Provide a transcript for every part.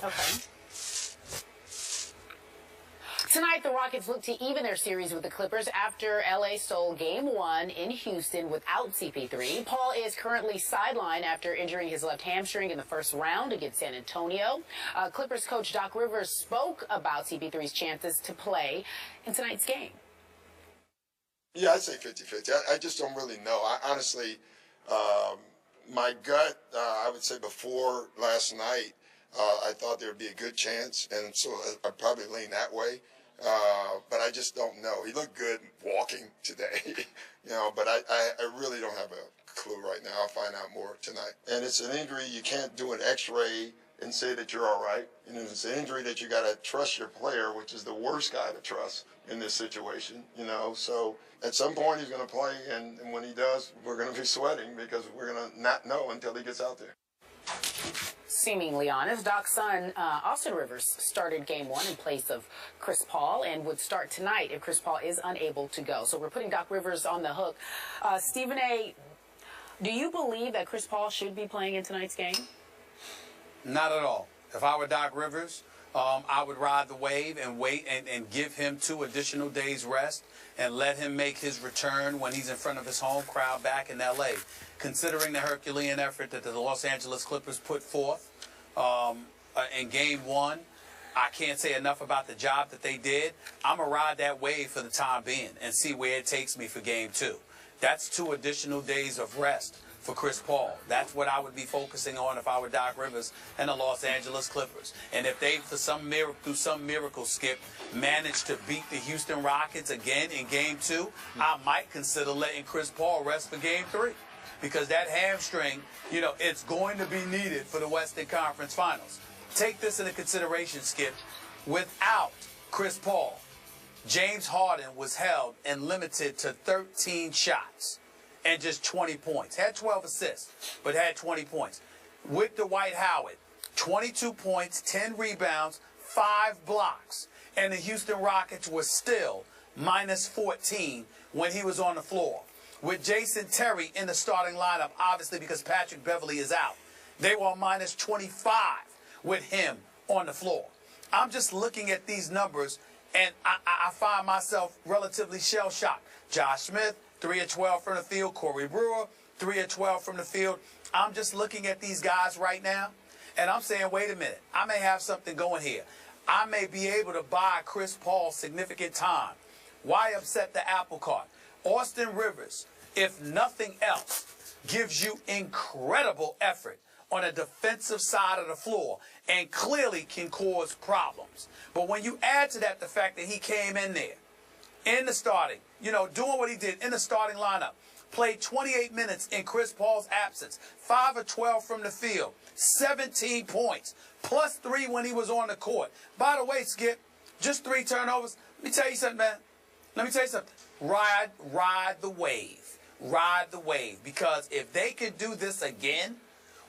Okay. Tonight, the Rockets look to even their series with the Clippers after L.A. stole Game 1 in Houston without CP3. Paul is currently sidelined after injuring his left hamstring in the first round against San Antonio. Clippers coach Doc Rivers spoke about CP3's chances to play in tonight's game. Yeah, I'd say 50-50. I just don't really know. Honestly, my gut, I would say before last night, I thought there would be a good chance, and so I'd probably lean that way. But I just don't know. He looked good walking today, but I really don't have a clue right now. I'll find out more tonight. And it's an injury. You can't do an x-ray and say that you're all right. It's an injury that you got to trust your player, which is the worst guy to trust in this situation, So at some point he's going to play, and when he does, we're going to be sweating because we're going to not know until he gets out there. Seemingly honest, Doc's son, Austin Rivers, started Game 1 in place of Chris Paul and would start tonight if Chris Paul is unable to go. So we're putting Doc Rivers on the hook. Stephen A., do you believe that Chris Paul should be playing in tonight's game? Not at all. If I were Doc Rivers, I would ride the wave and wait and give him 2 additional days rest and let him make his return when he's in front of his home crowd back in L.A. Considering the Herculean effort that the Los Angeles Clippers put forth in Game 1, I can't say enough about the job that they did. I'm going to ride that wave for the time being and see where it takes me for Game 2. That's 2 additional days of rest for Chris Paul. That's what I would be focusing on if I were Doc Rivers and the Los Angeles Clippers. And if they, through some miracle, Skip, manage to beat the Houston Rockets again in Game 2, I might consider letting Chris Paul rest for Game 3. Because that hamstring, it's going to be needed for the Western Conference Finals. Take this into consideration, Skip. Without Chris Paul, James Harden was held and limited to 13 shots and just 20 points. Had 12 assists, but had 20 points. With Dwight Howard, 22 points, 10 rebounds, 5 blocks. And the Houston Rockets were still minus 14 when he was on the floor. With Jason Terry in the starting lineup, obviously because Patrick Beverly is out, they were minus 25 with him on the floor. I'm just looking at these numbers, and I find myself relatively shell-shocked. Josh Smith, 3 of 12 from the field. Corey Brewer, 3 of 12 from the field. I'm just looking at these guys right now, and I'm saying, wait a minute. I may have something going here. I may be able to buy Chris Paul significant time. Why upset the apple cart? Austin Rivers, if nothing else, gives you incredible effort on a defensive side of the floor and clearly can cause problems. But when you add to that the fact that he came in there, in the starting, doing what he did in the starting lineup, played 28 minutes in Chris Paul's absence, 5 of 12 from the field, 17 points, plus 3 when he was on the court. By the way, Skip, just 3 turnovers. Let me tell you something, man. Let me tell you something. Ride the wave. Ride the wave. Because if they can do this again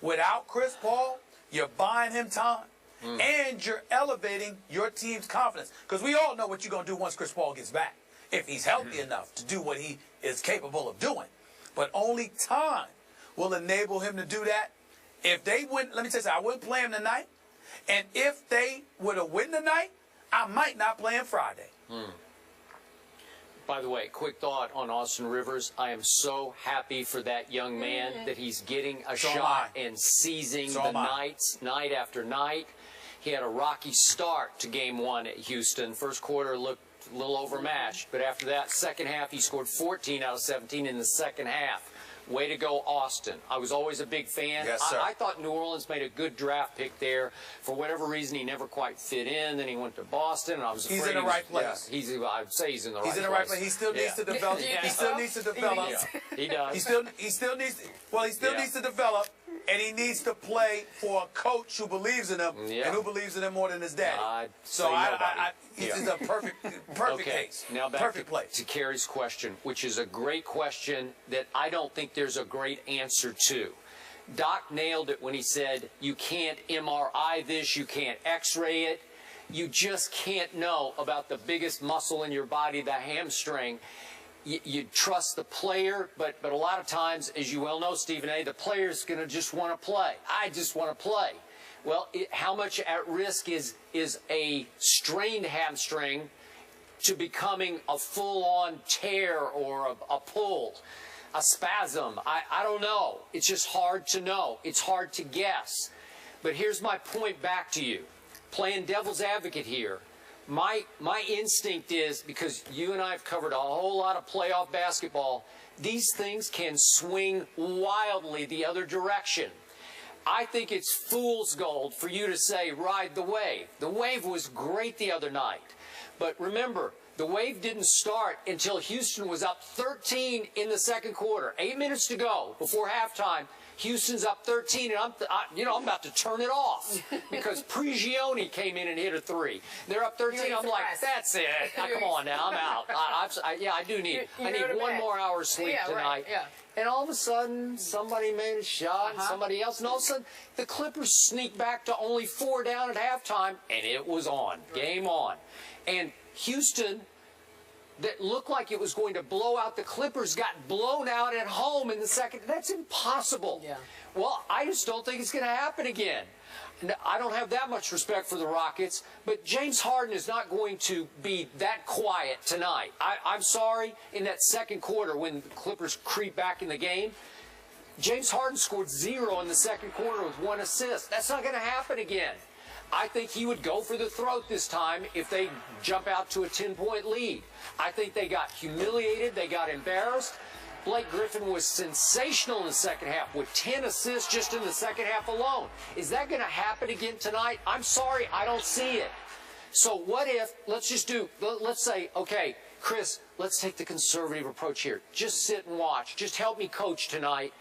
without Chris Paul, you're buying him time. And you're elevating your team's confidence. Because we all know what you're going to do once Chris Paul gets back, if he's healthy enough to do what he is capable of doing. But only time will enable him to do that. If they win, let me tell you something, I wouldn't play him tonight. And if they were to win tonight, I might not play him Friday. By the way, quick thought on Austin Rivers. I am so happy for that young man that he's getting a shot and seizing the nights, night after night. He had a rocky start to Game 1 at Houston. First quarter looked a little overmatched, but after that, second half, he scored 14 out of 17 in the second half. Way to go, Austin. I was always a big fan. Yes, sir. I thought New Orleans made a good draft pick there. For whatever reason, he never quite fit in. Then he went to Boston, and I was afraid he's in the right place. Yeah, I'd say he's in the right place. He's in the right place. He still needs to develop. He still needs to develop. He does. He still needs to develop, and he needs to play for a coach who believes in him and who believes in him more than his dad. This is a perfect case. Now back perfect place. To Kerry's question, which is a great question that I don't think there's a great answer to. Doc nailed it when he said, you can't MRI this, you can't X-ray it. You just can't know about the biggest muscle in your body, the hamstring. You trust the player, but a lot of times, as you well know, Stephen A., the player's going to just want to play. I just want to play. Well, how much at risk is a strained hamstring to becoming a full-on tear or a pull, a spasm? I don't know. It's just hard to know. It's hard to guess. But here's my point back to you. Playing devil's advocate here. My instinct is, because you and I have covered a whole lot of playoff basketball, these things can swing wildly the other direction. I think it's fool's gold for you to say, ride the wave. The wave was great the other night. But remember, the wave didn't start until Houston was up 13 in the second quarter. 8 minutes to go before halftime. Houston's up 13, and I'm about to turn it off because Prigioni came in and hit a three. They're up 13. I'm like, that's it. Come on now, I'm out. I do need. I need one more hour's sleep tonight. Right, yeah. And all of a sudden, somebody made a shot, and somebody else, and all of a sudden, the Clippers sneaked back to only 4 down at halftime, and it was on. Game on. And Houston, that looked like it was going to blow out the Clippers, got blown out at home in the second. That's impossible. Yeah. Well, I just don't think it's going to happen again. I don't have that much respect for the Rockets, but James Harden is not going to be that quiet tonight. I'm sorry, in that second quarter when the Clippers creep back in the game, James Harden scored 0 in the second quarter with 1 assist. That's not going to happen again. I think he would go for the throat this time if they jump out to a 10-point lead. I think they got humiliated. They got embarrassed. Blake Griffin was sensational in the second half with 10 assists just in the second half alone. Is that going to happen again tonight? I'm sorry, I don't see it. So what if, let's say, okay, Chris, let's take the conservative approach here. Just sit and watch. Just help me coach tonight.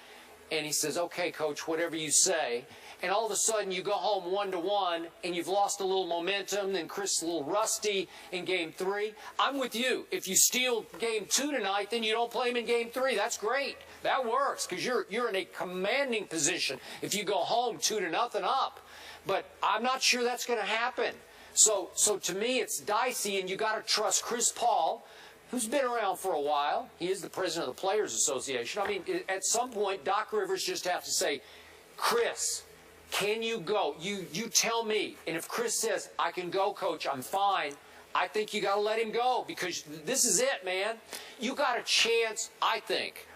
And he says, okay, coach, whatever you say. And all of a sudden you go home 1-1 and you've lost a little momentum, then Chris is a little rusty in game 3. I'm with you. If you steal game 2 tonight, then you don't play him in game 3. That's great. That works because you're in a commanding position if you go home 2-0 up. But I'm not sure that's going to happen. So to me, it's dicey, and you got to trust Chris Paul, who's been around for a while. He is the president of the Players Association. I mean, at some point, Doc Rivers just have to say, Chris, can you go? You tell me. And if Chris says, I can go, coach, I'm fine, I think you got to let him go because this is it, man. You got a chance, I think.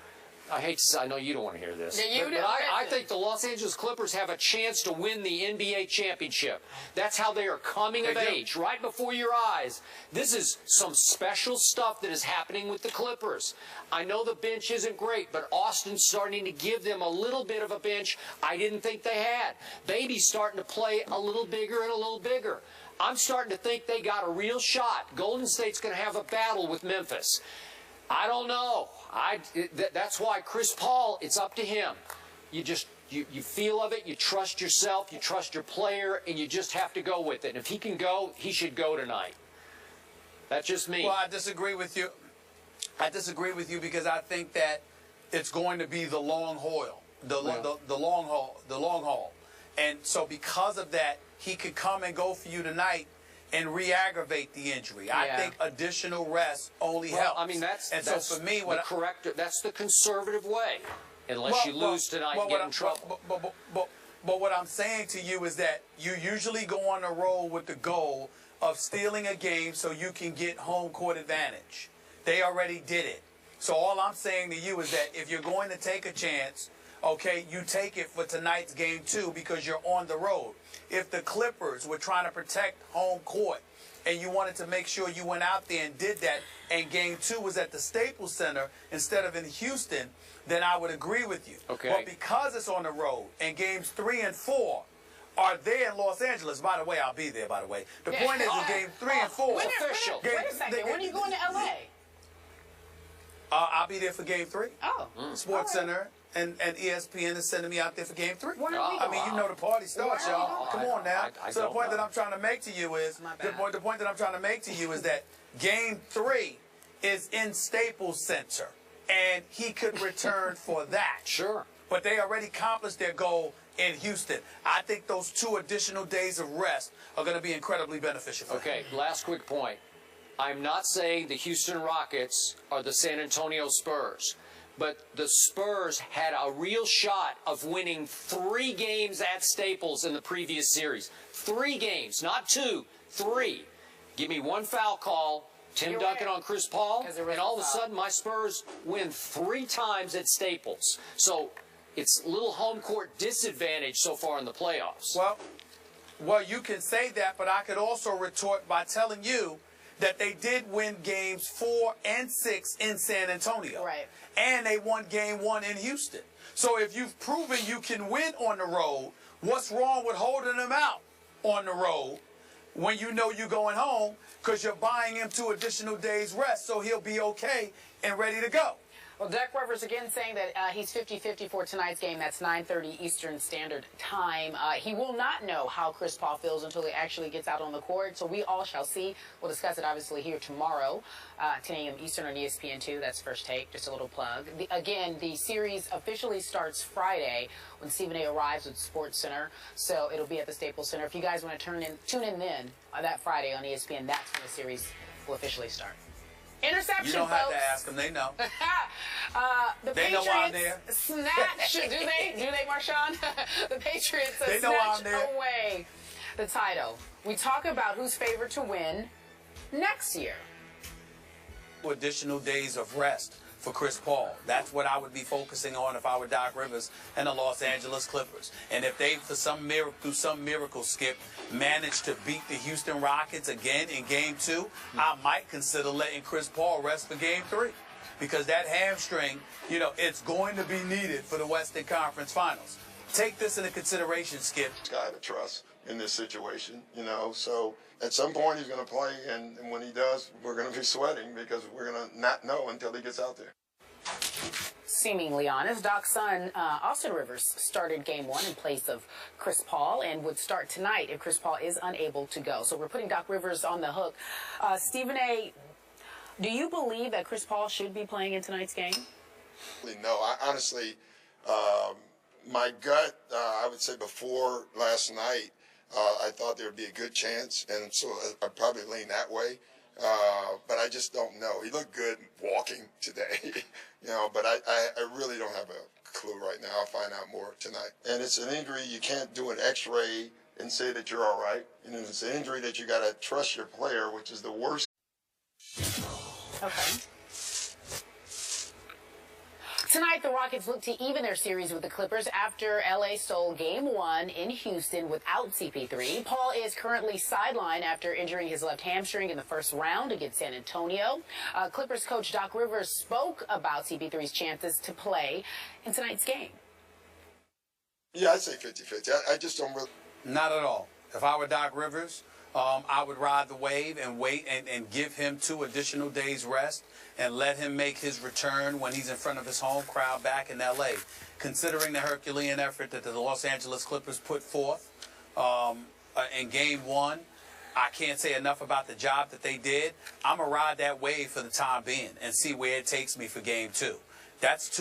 I hate to say, I know you don't want to hear this. Yeah, but I think the Los Angeles Clippers have a chance to win the NBA championship. That's how they are coming of age, right before your eyes. This is some special stuff that is happening with the Clippers. I know the bench isn't great, but Austin's starting to give them a little bit of a bench I didn't think they had. Baby's starting to play a little bigger and a little bigger. I'm starting to think they got a real shot. Golden State's going to have a battle with Memphis. I don't know. That's why Chris Paul, it's up to him. You feel of it, you trust yourself, you trust your player, and you just have to go with it. And if he can go, he should go tonight. That's just me. Well, I disagree with you. I disagree with you because I think that it's going to be the long haul, the long haul. And so because of that, he could come and go for you tonight and re-aggravate the injury. Yeah. I think additional rest only helps. I mean, that's for me, that's the conservative way. Unless you lose tonight and get in trouble. But what I'm saying to you is that you usually go on a roll with the goal of stealing a game so you can get home court advantage. They already did it. So all I'm saying to you is that if you're going to take a chance, okay, you take it for tonight's game 2 because you're on the road. If the Clippers were trying to protect home court and you wanted to make sure you went out there and did that and game 2 was at the Staples Center instead of in Houston, then I would agree with you. Okay. But because it's on the road and games 3 and 4 are there in Los Angeles, by the way, I'll be there, by the way. The point is in game 3 and 4. Wait a second. When are you going to L.A.? I'll be there for game 3. Oh. Sports Center. And ESPN is sending me out there for game 3. I mean, you know the party starts, y'all. Come on now. So the point that I'm trying to make to you is the point that I'm trying to make to you is that game 3 is in Staples Center, and he could return for that. Sure. But they already accomplished their goal in Houston. I think those 2 additional days of rest are going to be incredibly beneficial for him. Okay, last quick point. I'm not saying the Houston Rockets are the San Antonio Spurs. but the Spurs had a real shot of winning 3 games at Staples in the previous series. 3 games, not 2, 3. Give me 1 foul call, Tim Duncan on Chris Paul, and all of a sudden my Spurs win 3 times at Staples. So it's a little home court disadvantage so far in the playoffs. Well, you can say that, but I could also retort by telling you that they did win games 4 and 6 in San Antonio. Right. And they won game 1 in Houston. So if you've proven you can win on the road, what's wrong with holding them out on the road when you know you're going home, because you're buying him 2 additional days rest so he'll be okay and ready to go? Well, Doc Rivers again saying that he's 50-50 for tonight's game. That's 9:30 Eastern Standard Time. He will not know how Chris Paul feels until he actually gets out on the court, so we all shall see. We'll discuss it, obviously, here tomorrow, 10 a.m. Eastern on ESPN2. That's First Take, just a little plug. Again, the series officially starts Friday when Stephen A. arrives at Sports Center, so it'll be at the Staples Center. If you guys want to tune in then that Friday on ESPN, that's when the series will officially start. Interception, You don't folks. have to ask them. They know. The They Patriots know I'm there. snatch. Do they, Marshawn? The Patriots They know I'm snatch there. away the title. We talk about who's favored to win next year. Additional days of rest for Chris Paul. That's what I would be focusing on if I were Doc Rivers and the Los Angeles Clippers. And if they, through some miracle, Skip, manage to beat the Houston Rockets again in Game 2, I might consider letting Chris Paul rest for Game 3. Because that hamstring, it's going to be needed for the Western Conference Finals. Take this into consideration, Skip. Guy to trust in this situation, so at some point he's going to play, and when he does, we're going to be sweating because we're going to not know until he gets out there. Seemingly honest, Doc's son, Austin Rivers, started Game 1 in place of Chris Paul and would start tonight if Chris Paul is unable to go. So we're putting Doc Rivers on the hook. Stephen A., do you believe that Chris Paul should be playing in tonight's game? No, honestly, my gut, I would say before last night, I thought there would be a good chance, and so I'd probably lean that way. But I just don't know. He looked good walking today, but I really don't have a clue right now. I'll find out more tonight. And it's an injury. You can't do an x-ray and say that you're all right. It's an injury that you got to trust your player, which is the worst. Okay. Tonight, the Rockets look to even their series with the Clippers after L.A. stole Game 1 in Houston without CP3. Paul is currently sidelined after injuring his left hamstring in the first round against San Antonio. Clippers coach Doc Rivers spoke about CP3's chances to play in tonight's game. Yeah, I'd say 50-50. I just don't really. Not at all. If I were Doc Rivers, I would ride the wave and wait and give him 2 additional days rest and let him make his return when he's in front of his home crowd back in L.A. Considering the Herculean effort that the Los Angeles Clippers put forth in Game 1, I can't say enough about the job that they did. I'm going to ride that wave for the time being and see where it takes me for Game 2. That's 2.